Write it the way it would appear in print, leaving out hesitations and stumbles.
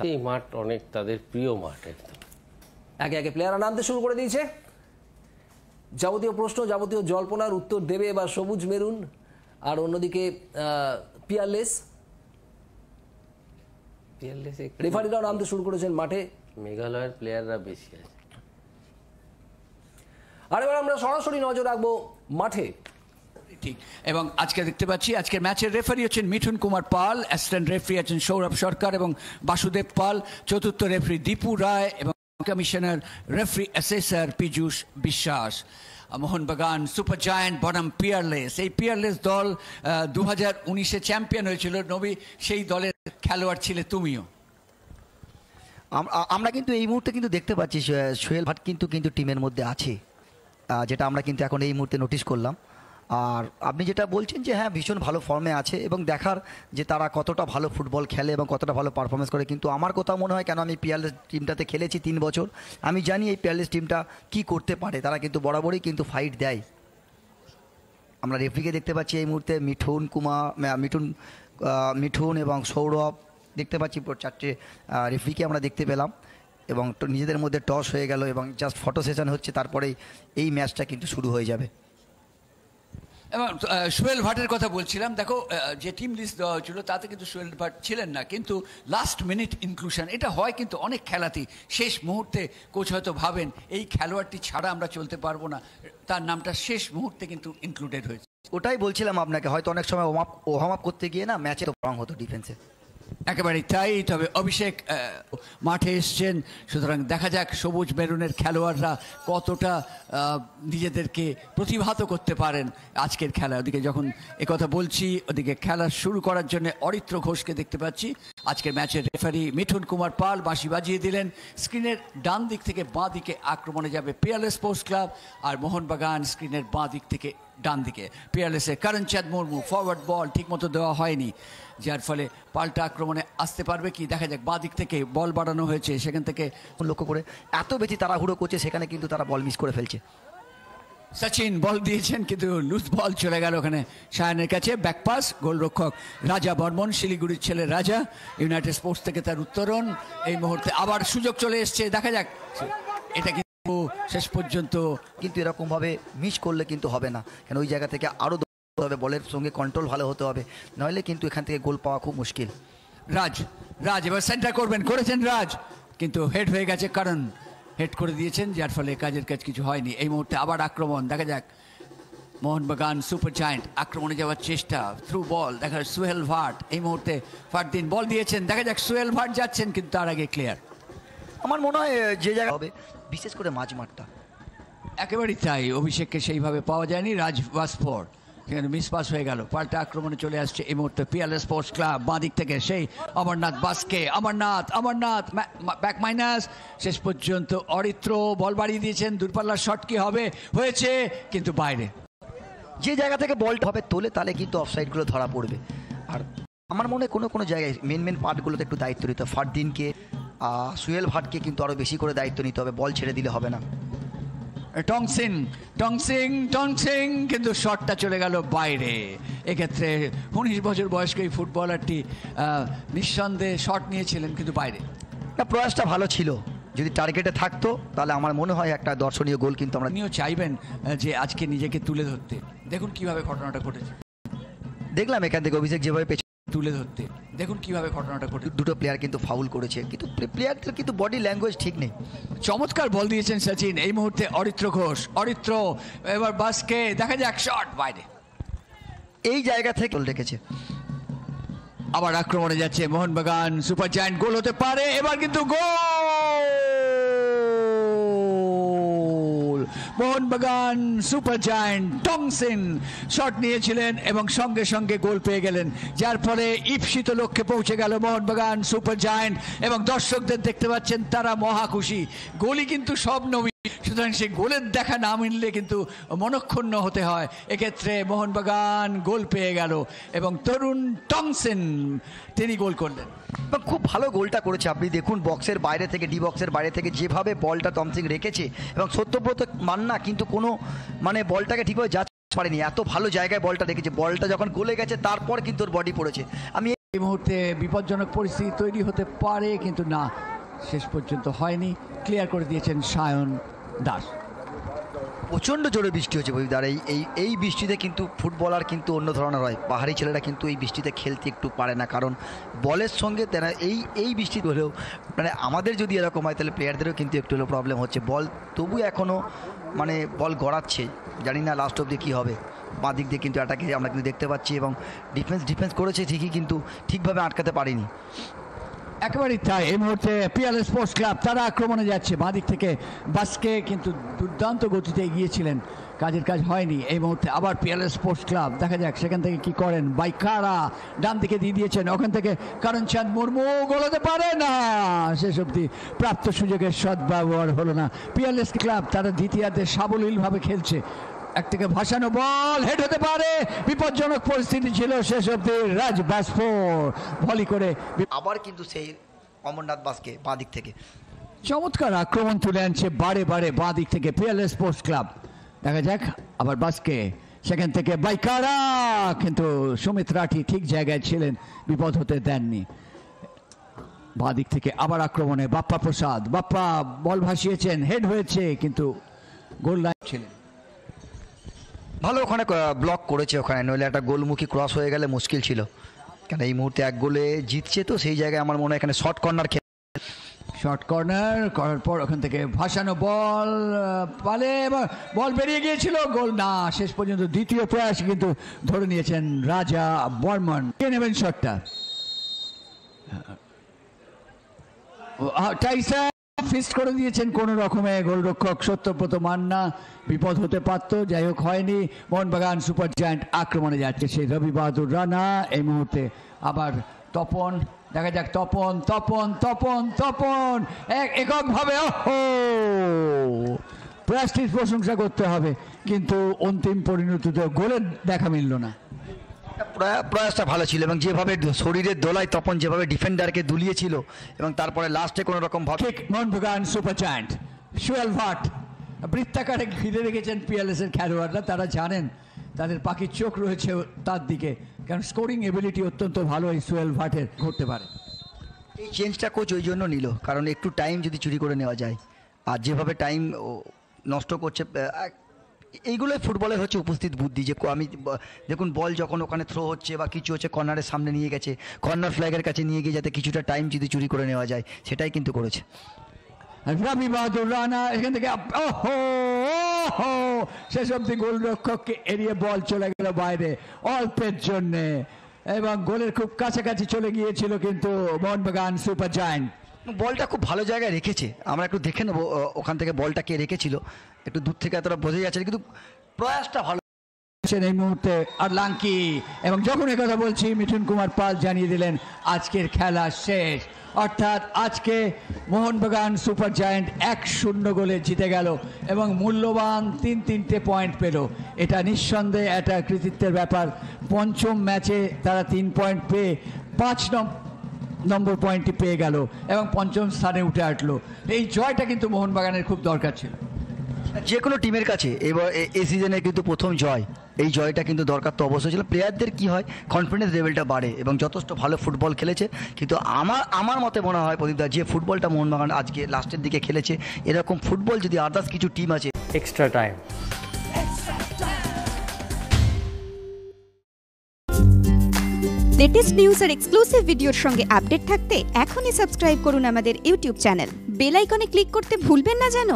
এই মাঠ অনেক তাদের প্রিয় মাঠ। একদম একে একে প্লেয়াররা নামতে শুরু করে দিয়েছে। যাবতীয় প্রশ্ন, যাবতীয় জল্পনার উত্তর দেবে এবার সবুজ মেরুন, আর অন্যদিকে পিয়ারলেস। রেফারিরাও নামতে শুরু করেছেন মাঠে। মেঘালয়ের প্লেয়াররা বেশি আছে। আর এবার আমরা সরাসরি নজর রাখবো মাঠে। ঠিক, এবং আজকে দেখতে পাচ্ছি আজকের ম্যাচের রেফারি হচ্ছেন মিঠুন কুমার পাল, অ্যাসিস্ট্যান্ট রেফারি আছেন সৌরভ সরকার এবং বাসুদেব পাল, চতুর্থ রেফারি দীপু রায় এবং কমিশনার রেফারি অ্যাসেসর পীযূষ বিশ্বাস। মোহনবাগান সুপার জায়ান্ট বনাম পিয়ারলেস, এই পিয়ারলেস দল 2019-এ চ্যাম্পিয়ন হয়েছিল। নবী, সেই দলের খেলোয়াড় ছিলে তুমিও। আমরা কিন্তু এই মুহূর্তে কিন্তু দেখতে পাচ্ছি সোহেল ভাট কিন্তু টিমের মধ্যে আছে, যেটা আমরা কিন্তু এখন এই মুহূর্তে নোটিশ করলাম। আর আপনি যেটা বলছেন যে হ্যাঁ, ভীষণ ভালো ফর্মে আছে এবং দেখার যে তারা কতটা ভালো ফুটবল খেলে এবং কতটা ভালো পারফরমেন্স করে। কিন্তু আমার কথা মনে হয়, কেন আমি পিয়ারলেস টিমটাতে খেলেছি 3 বছর, আমি জানি এই পিয়ারলেস টিমটা কি করতে পারে। তারা কিন্তু বরাবরই কিন্তু ফাইট দেয়। আমরা রেফারিকে দেখতে পাচ্ছি এই মুহূর্তে মিঠুন এবং সৌরভ দেখতে পাচ্ছি, 4টে রেফারিকে আমরা দেখতে পেলাম এবং নিজেদের মধ্যে টস হয়ে গেল এবং জাস্ট ফটো সেশন হচ্ছে, তারপরেই এই ম্যাচটা কিন্তু শুরু হয়ে যাবে। এবং সোহেল ভাটের কথা বলছিলাম, দেখো যে টিম লিস্ট দেওয়া হয়েছিল তাতে কিন্তু সোহেল ভাট ছিলেন না, কিন্তু লাস্ট মিনিট ইনক্লুশন এটা হয় কিন্তু অনেক খেলাতেই। শেষ মুহূর্তে কোচ হয়তো ভাবেন এই খেলোয়াড়টি ছাড়া আমরা চলতে পারবো না, তার নামটা শেষ মুহূর্তে কিন্তু ইনক্লুডেড হয়েছে। ওটাই বলছিলাম আপনাকে, হয়তো অনেক সময় ওয়ার্ম আপ করতে গিয়ে না ম্যাচে রং হতো ডিফেন্সে। একেবারেই তাই। তবে অভিষেক মাঠে এসছেন, সুতরাং দেখা যাক সবুজ মেরুনের খেলোয়াড়রা কতটা নিজেদেরকে প্রতিভাত করতে পারেন আজকের খেলা। ওদিকে যখন একথা বলছি, ওদিকে খেলা শুরু করার জন্য অরিত্র ঘোষকে দেখতে পাচ্ছি। আজকের ম্যাচের রেফারি মিঠুন কুমার পাল বাঁশি বাজিয়ে দিলেন। স্ক্রিনের ডান দিক থেকে বাঁ দিকে আক্রমণে যাবে পিয়ারলেস স্পোর্টস ক্লাব, আর মোহনবাগান স্ক্রিনের বাঁ দিক থেকে ডান দিকে। পিয়ারলেসের করণচাঁদ মুর্মু ফরওয়ার্ড বল ঠিকমতো দেওয়া হয়নি, যার ফলে পাল্টা আক্রমণে আসতে পারবে কি দেখা যাক। বাঁ দিক থেকে বল বাড়ানো হয়েছে, সেখান থেকে লক্ষ্য করে এত বেশি তাড়াহুড়ো করছে, সেখানে কিন্তু তারা বল মিস করে ফেলছে। সচিন বল দিয়েছেন কিন্তু লুজ বল চলে গেল ওখানে সায়নের কাছে। ব্যাকপাস, গোলরক্ষক রাজা বর্মন, শিলিগুড়ির ছেলে রাজা, ইউনাইটেড স্পোর্টস থেকে তার উত্তরণ। এই মুহূর্তে আবার সুযোগ চলে এসছে, দেখা যাক। এটা কিন্তু শেষ পর্যন্ত কিন্তু এরকমভাবে মিস করলে কিন্তু হবে না, কেন ওই জায়গা থেকে আরও হবে, বলের সঙ্গে কন্ট্রোল ভালো হতে হবে, নইলে কিন্তু এখান থেকে গোল পাওয়া খুব মুশকিল। রাজ এবার সেন্টার করেছেন রাজ, কিন্তু হেড হয়ে গেছে, কারণ হেড করে দিয়েছেন, যার ফলে কাজের কাজ কিছু হয়নি। এই মুহূর্তে আবার আক্রমণ, দেখা যাক। মোহনবাগান সুপার জায়ান্ট আক্রমণে যাওয়ার চেষ্টা, থ্রু বল, দেখা যাক সোহেল ভাট। এই মুহূর্তে ফারদিন বল দিয়েছেন, দেখা যাক সোহেল ভাট যাচ্ছেন, কিন্তু তার আগে ক্লিয়ার। আমার মনে হয় যে জায়গা হবে, বিশেষ করে মাঝমাঠটা। একেবারেই তাই, অভিষেককে সেইভাবে পাওয়া যায়নি। রাজ ওয়াসফোর সেখানে মিসপাস হয়ে গেল। পাল্টা আক্রমণে চলে আসছে এই মুহূর্তে পিয়ারলেস স্পোর্টস ক্লাব। বাঁ দিক থেকে সেই অমরনাথ বাসকে, অমরনাথ ব্যাক মাইনাস। শেষ পর্যন্ত অরিত্র বল বাড়িয়ে দিয়েছেন, দূরপাল্লার শট কি হবে, হয়েছে কিন্তু বাইরে। যে জায়গা থেকে বলটা হবে তোলে, তাহলে কিন্তু অফসাইডগুলো ধরা পড়বে। আর আমার মনে হয় কোনো জায়গায় মেন পার্টগুলোতে একটু দায়িত্ব নিতে হবে। ফারদিনকে, সোহেল ভাটকে কিন্তু আরও বেশি করে দায়িত্ব নিতে হবে, বল ছেড়ে দিলে হবে না। টংসিং কিন্তু শটটা চলে গেল বাইরে। এক্ষেত্রে 19 বছর বয়স্ক এই ফুটবলারটি নিঃসন্দেহে শট নিয়েছিলেন, কিন্তু বাইরে। না, প্রয়াসটা ভালো ছিল, যদি টার্গেটে থাকতো তাহলে আমার মনে হয় একটা দর্শনীয় গোল কিন্তু আমরা আপনিও চাইবেন যে আজকে নিজেকে তুলে ধরতে। দেখুন কিভাবে ঘটনাটা ঘটেছে। দেখলাম এখান থেকে অভিষেক যেভাবে তুলে ধরতে, দেখুন কিভাবে ঘটনাটা ঘটে। দুটো প্লেয়ার কিন্তু ফাউল করেছে, কিন্তু প্লেয়ারদের কিন্তু বডি ল্যাঙ্গুয়েজ ঠিক নেই। চমৎকার বল দিয়েছেন সচিন। এই মুহূর্তে অরিত্র ঘোষ, এবার বাসকে, দেখা যাক শট বাইরে। এই জায়গা থেকে গোল রেখেছে। আবার আক্রমণে যাচ্ছে মোহনবাগান সুপার জায়ান্ট, গোল হতে পারে এবার, কিন্তু গোল। মোহনবাগান সুপার জায়ান্ট টংসিন শট নিয়েছিলেন এবং সঙ্গে সঙ্গে গোল পেয়ে গেলেন, যার ফলে ঈপ্সিত লক্ষ্যে পৌঁছে গেল মোহনবাগান সুপার জায়ান্ট। এবং দর্শকদের দেখতে পাচ্ছেন, তারা মহা খুশি। গোলই কিন্তু সব নবী, সুতরাং সেই গোলের দেখা না মিললে কিন্তু মনক্ষুণ্ণ হতে হয়। এক্ষেত্রে মোহনবাগান গোল পেয়ে গেল এবং তরুণ টংসিন তিনি গোল করলেন। খুব ভালো গোলটা করেছে। আপনি দেখুন বক্সের বাইরে থেকে, ডি বক্সের বাইরে থেকে যেভাবে বলটা টমসিং রেখেছে, এবং সত্যব্রত মান্না কিন্তু কোনো বলটাকে ঠিকভাবে যাচ্ছে পারেনি, এত ভালো জায়গায় বলটা রেখেছে। বলটা যখন গোলে গেছে তারপর কিন্তু ওর বডি পড়েছে। আমি এই মুহূর্তে বিপজ্জনক পরিস্থিতি তৈরি হতে পারে, কিন্তু না, শেষ পর্যন্ত হয়নি। ক্লিয়ার করে দিয়েছেন সায়ন দাস। প্রচণ্ড জোরে বৃষ্টি হচ্ছে বৈদার। এই বৃষ্টিতে কিন্তু ফুটবলার কিন্তু অন্য ধরনের হয়। পাহাড়ি ছেলেরা কিন্তু এই বৃষ্টিতে খেলতে একটু পারে না, কারণ বলের সঙ্গে তারা এই বৃষ্টি হলেও মানে আমাদের যদি এরকম হয় তাহলে প্লেয়ারদেরও কিন্তু একটু হলেও প্রবলেম হচ্ছে। বল তবু এখনও মানে বল গড়াচ্ছে, জানি না লাস্ট অবধি কী হবে। বাঁ দিক দিয়ে কিন্তু অ্যাটাকে আমরা কিন্তু দেখতে পাচ্ছি, এবং ডিফেন্স করেছে ঠিকই, কিন্তু ঠিকভাবে আটকাতে পারিনি। একেবারেই তাই। এই মুহূর্তে পিএল স্পোর্টস ক্লাব তারা আক্রমণে যাচ্ছে বাঁ দিক থেকে। বাসকে কিন্তু দুর্দান্ত গতিতে এগিয়েছিলেন, কাজের কাজ হয়নি। এই মুহূর্তে আবার পিএল স্পোর্টস ক্লাব, দেখা যাক সেখান থেকে কি করেন। বাইকারা ডান দিকে দিয়ে দিয়েছেন, ওখান থেকে করণচাঁদ মুর্মু গোলাতে পারে না, শেষ অবধি প্রাপ্ত সুযোগের সদ্ব্যবহার হলো না। পিএলএস ক্লাব তারা দ্বিতীয়ার্ধে সাবলীলভাবে খেলছে। এক থেকে ভাসানো বল হেড হতে পারে, বিপজ্জনক পরিস্থিতি ছিল, শেষ অবধি রাজ বাসফোর ভলি করে আবার কিন্তু সেই অমরনাথ বাসকে বাঁ দিক থেকে চমৎকার আক্রমণ তুলে আনছে বারে বারে বাঁ দিক থেকে পিএলএস স্পোর্টস ক্লাব। দেখা যাক আবার বাসকে, সেখান থেকে বাইকারা, কিন্তু সুমিত রাঠি ঠিক জায়গায় ছিলেন, বিপদ হতে দেননি। বাঁ দিক থেকে আবার আক্রমণে বাপ্পা প্রসাদ, বাপ্পা বল ভাসিয়েছেন, হেড হয়েছে, কিন্তু গোল লাইন ছিলেন ভালো, ওখানে ব্লক করেছে ওখানে, নইলে একটা গোলমুখী ক্রস হয়ে গেলে মুশকিল ছিল। কেন এই মুহূর্তে 1 গোলে জিতছে, তো সেই জায়গায় আমার মনে হয় এখানে শর্ট কর্নার শর্ট কর্নার করার পর ওখান থেকে ভাসানো বল পালে, বল বেরিয়ে গিয়েছিল, গোল না। শেষ পর্যন্ত দ্বিতীয় প্রয়াস কিন্তু ধরে নিয়েছেন রাজা বর্মন। কে নেবেন শটটা? টাইসন ফিস্ট করে দিয়েছেন কোন রকমে, গোলরক্ষক সত্যব্রত মান্না, বিপদ হতে পারত, যাই হোক হয়নি। মোহনবাগান সুপার জায়ান্ট আক্রমণে যাচ্ছে, সেই রবি বাহাদুর রানা। এই মুহূর্তে আবার তপন, দেখা যাক তপন তপন তপন তপন এককভাবে, ওহো, প্রয়াসটির প্রশংসা করতে হবে, কিন্তু অন্তিম পরিণতিতে গোলের দেখা মিলল না। প্রয়াসটা ভালো ছিল, এবং যেভাবে শরীরের দোলায় তপন যেভাবে ডিফেন্ডারকে দুলিয়েছিল, এবং তারপরে লাস্টে কোনো রকম ভাবে মোহনবাগান সুপার জায়ান্ট সুয়েল ভাট বৃত্তাকারে ঘিরে রেখেছেন পিএলএস এর খেলোয়াড়রা। তারা জানেন তাদের পাখির চোখ রয়েছে তার দিকে, কারণ স্কোরিং এবিলিটি অত্যন্ত ভালো এই সুয়েল ভাটের, ঘটতে পারে। এই চেঞ্জটা কোচ ওই জন্য নিল, কারণ একটু টাইম যদি চুরি করে নেওয়া যায়, আর যেভাবে টাইম নষ্ট করছে, এইগুলোই ফুটবলের হচ্ছে উপস্থিত বুদ্ধি। যে আমি দেখুন, বল যখন ওখানে থ্রো হচ্ছে বা কিছু হচ্ছে, কর্নারের সামনে নিয়ে গেছে, কর্নার ফ্ল্যাগের কাছে নিয়ে গিয়ে যাতে কিছুটা টাইম যদি চুরি করে নেওয়া যায়, সেটাই কিন্তু করেছে রবি বাহাদুর রানা। এখান থেকে ওহো, শেষ অব্দি গোলরক্ষককে এড়িয়ে বল চলে গেল বাইরে অল্পের জন্যে, এবং গোলের খুব কাছাকাছি চলে গিয়েছিল কিন্তু মোহনবাগান সুপার জায়ান্ট। বলটা খুব ভালো জায়গায় রেখেছে, আমরা একটু দেখে নেবো ওখান থেকে বলটা কে রেখেছিল, একটু দূর থেকে এতটা বোঝা যাচ্ছে, কিন্তু প্রয়াসটা ভালো এই মুহূর্তে। আর লাঙ্কি, এবং যখন কথা বলছি মিঠুন কুমার পাল জানিয়ে দিলেন আজকের খেলা শেষ, অর্থাৎ আজকে মোহনবাগান সুপার জায়ান্ট 1-0 গোলে জিতে গেল এবং মূল্যবান 3 পয়েন্ট পেল। এটা নিঃসন্দেহে একটা কৃতিত্বের ব্যাপার। পঞ্চম ম্যাচে তারা 3 পয়েন্ট পেয়ে 5 নম্বর পয়েন্টটি পেয়ে গেল এবং পঞ্চম স্থানে উঠে আসলো। এই জয়টা কিন্তু মোহনবাগানের খুব দরকার ছিল, যে কোনো টিমের কাছে। এবার এই সিজনে কিন্তু প্রথম জয়, এই জয়টা কিন্তু দরকার তো অবশ্যই ছিল। প্লেয়ারদের কি হয়, কনফিডেন্স লেভেলটা বাড়ে এবং যথেষ্ট ভালো ফুটবল খেলেছে। কিন্তু আমার মতে মনে হয় প্রদীপদা, যে ফুটবলটা মোহনবাগান আজকে লাস্টের দিকে খেলেছে, এরকম ফুটবল যদি আদার্স কিছু টিম আছে, এক্সট্রা টাইম। লেটেস্ট নিউজ আর এক্সক্লুসিভ ভিডিওর সঙ্গে আপডেট থাকতে এখনই সাবস্ক্রাইব করুন আমাদের ইউটিউব চ্যানেল। বেল আইকনে ক্লিক করতে ভুলবেন না যেন।